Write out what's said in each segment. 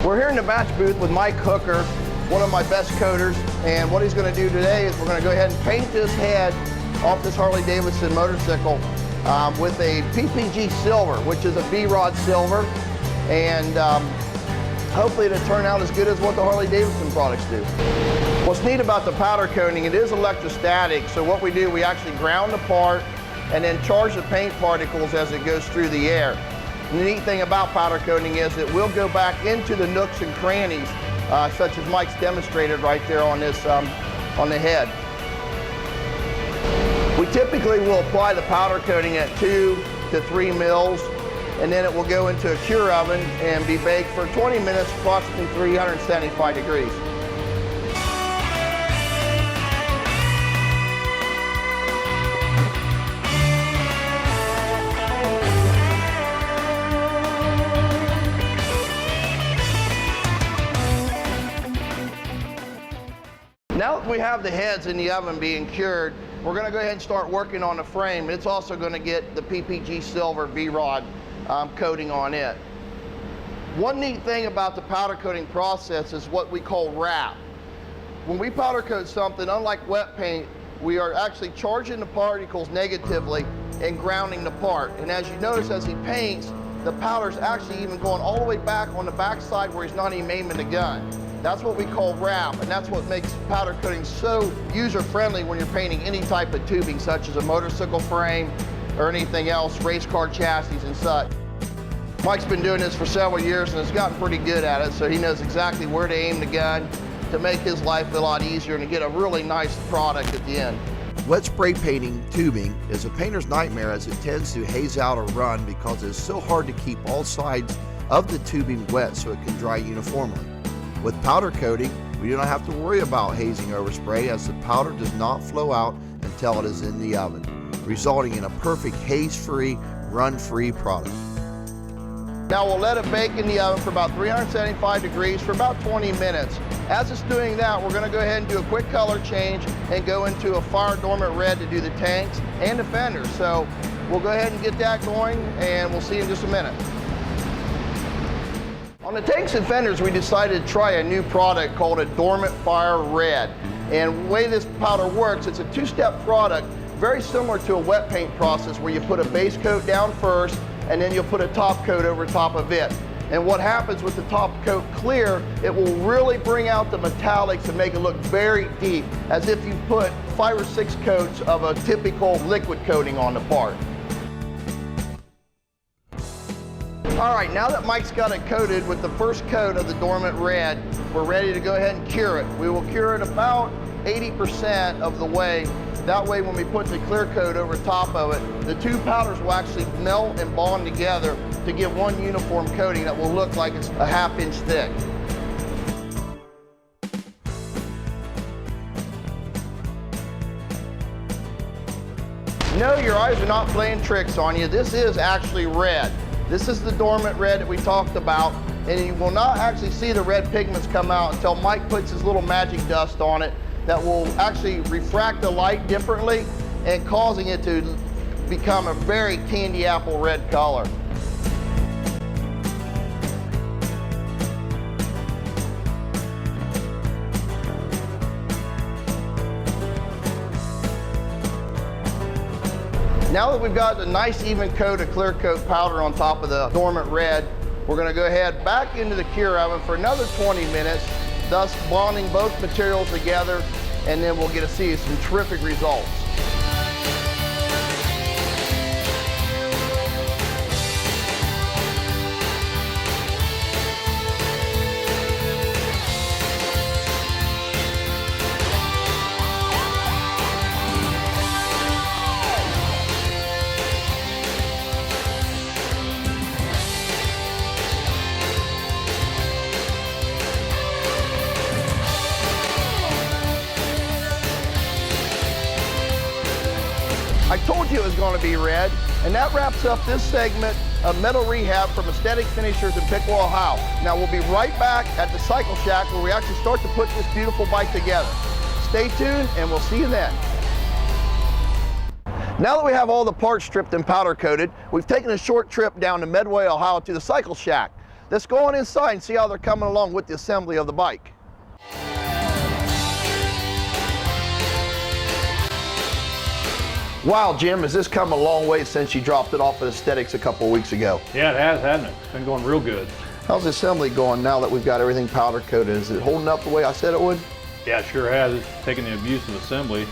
We're here in the batch booth with Mike Hooker, one of my best coaters, and what he's going to do today is we're going to go ahead and paint this head off this Harley-Davidson motorcycle with a PPG silver, which is a V-Rod silver, and hopefully it'll turn out as good as what the Harley-Davidson products do. What's neat about the powder coating, it is electrostatic, so what we do, we actually ground the part and then charge the paint particles as it goes through the air. And the neat thing about powder coating is it will go back into the nooks and crannies, such as Mike's demonstrated right there on this, on the head. We typically will apply the powder coating at 2 to 3 mils, and then it will go into a cure oven and be baked for 20 minutes, approximately 375 degrees. Now that we have the heads in the oven being cured, we're going to go ahead and start working on the frame. It's also going to get the PPG silver V-Rod coating on it. One neat thing about the powder coating process is what we call wrap. When we powder coat something, unlike wet paint, we are actually charging the particles negatively and grounding the part. And as you notice, as he paints, the powder's actually even going all the way back on the back side where he's not even aiming the gun. That's what we call wrap, and that's what makes powder coating so user-friendly when you're painting any type of tubing, such as a motorcycle frame or anything else, race car chassis and such. Mike's been doing this for several years and has gotten pretty good at it, so he knows exactly where to aim the gun to make his life a lot easier and to get a really nice product at the end. Wet spray painting tubing is a painter's nightmare as it tends to haze out or run because it's so hard to keep all sides of the tubing wet so it can dry uniformly. With powder coating, we do not have to worry about hazing overspray as the powder does not flow out until it is in the oven, resulting in a perfect haze-free, run-free product. Now we'll let it bake in the oven for about 375 degrees for about 20 minutes. As it's doing that, we're going to go ahead and do a quick color change and go into a fire dormant red to do the tanks and the fenders. So we'll go ahead and get that going, and we'll see you in just a minute. On the tanks and fenders, we decided to try a new product called a Dormant Fire Red. And the way this powder works, it's a two-step product, very similar to a wet paint process where you put a base coat down first, and then you'll put a top coat over top of it. And what happens with the top coat clear, it will really bring out the metallics and make it look very deep, as if you put 5 or 6 coats of a typical liquid coating on the part. All right, now that Mike's got it coated with the first coat of the Dormant Red, we're ready to go ahead and cure it. We will cure it about 80% of the way. That way, when we put the clear coat over top of it, the two powders will actually melt and bond together to give one uniform coating that will look like it's a ½ inch thick. No, your eyes are not playing tricks on you. This is actually red. This is the Dormant Red that we talked about, and you will not actually see the red pigments come out until Mike puts his little magic dust on it that will actually refract the light differently and causing it to become a very candy apple red color. Now that we've got a nice even coat of clear coat powder on top of the Dormant Red, we're going to go ahead back into the cure oven for another 20 minutes, thus bonding both materials together, and then we'll get to see some terrific results. I told you it was going to be red, and that wraps up this segment of Metal Rehab from Aesthetic Finishers in Piqua, Ohio. Now we'll be right back at the Cycle Shack where we actually start to put this beautiful bike together. Stay tuned and we'll see you then. Now that we have all the parts stripped and powder coated, we've taken a short trip down to Medway, Ohio to the Cycle Shack. Let's go on inside and see how they're coming along with the assembly of the bike. Wow, Jim, has this come a long way since you dropped it off at Aesthetics a couple of weeks ago? Yeah, it has, hasn't it? It's been going real good. How's the assembly going now that we've got everything powder coated? Is it holding up the way I said it would? Yeah, it sure has. It's taken the abuse of assembly,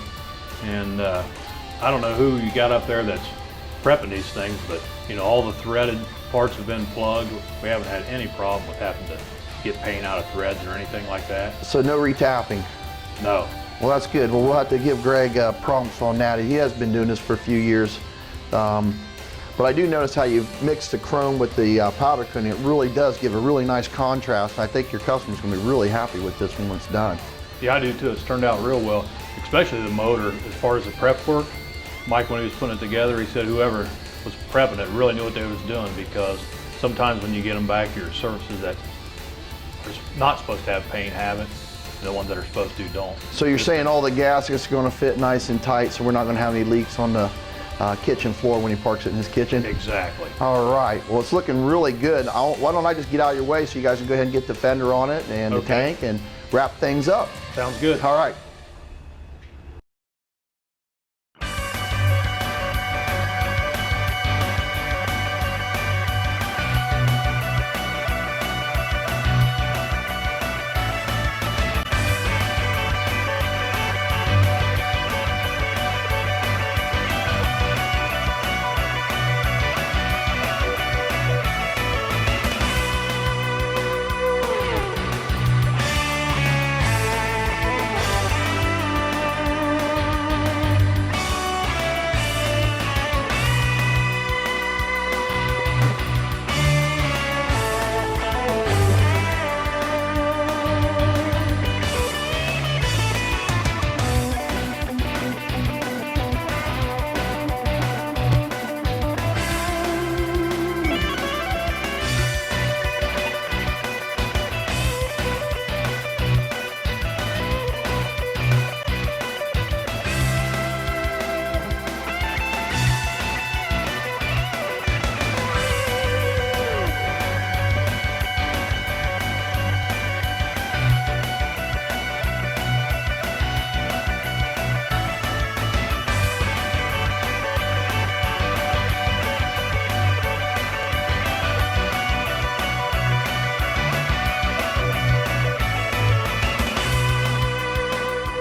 and I don't know who you got up there that's prepping these things, but you know, all the threaded parts have been plugged. We haven't had any problem with having to get paint out of threads or anything like that. So no retapping? No. Well, that's good. Well, we'll have to give Greg prompts on that. He has been doing this for a few years. But I do notice how you mix the chrome with the powder coating. It really does give a really nice contrast. I think your customer's going to be really happy with this when it's done. Yeah, I do too. It's turned out real well, especially the motor. As far as the prep work, Mike, when he was putting it together, he said whoever was prepping it really knew what they was doing, because sometimes when you get them back, your surfaces that are not supposed to have paint have it. The ones that are supposed to don't. So you're saying all the gaskets are going to fit nice and tight, so we're not going to have any leaks on the kitchen floor when he parks it in his kitchen? Exactly. All right. Well, it's looking really good. Why don't I just get out of your way so you guys can go ahead and get the fender on it and the tank and wrap things up. Sounds good. All right.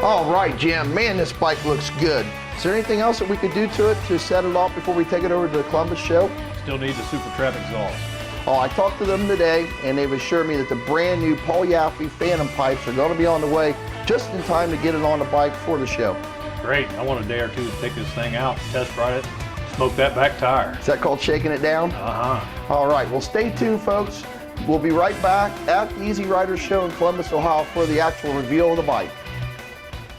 All right, Jim. Man, this bike looks good. Is there anything else that we could do to it to set it off before we take it over to the Columbus show? Still need the Super Trap exhaust. Oh, I talked to them today, and they've assured me that the brand new Paul Yaffe Phantom pipes are going to be on the way just in time to get it on the bike for the show. Great. I want a day or two to take this thing out, test ride it, smoke that back tire. Is that called shaking it down? Uh-huh. All right. Well, stay tuned, folks. We'll be right back at the Easy Rider Show in Columbus, Ohio for the actual reveal of the bike.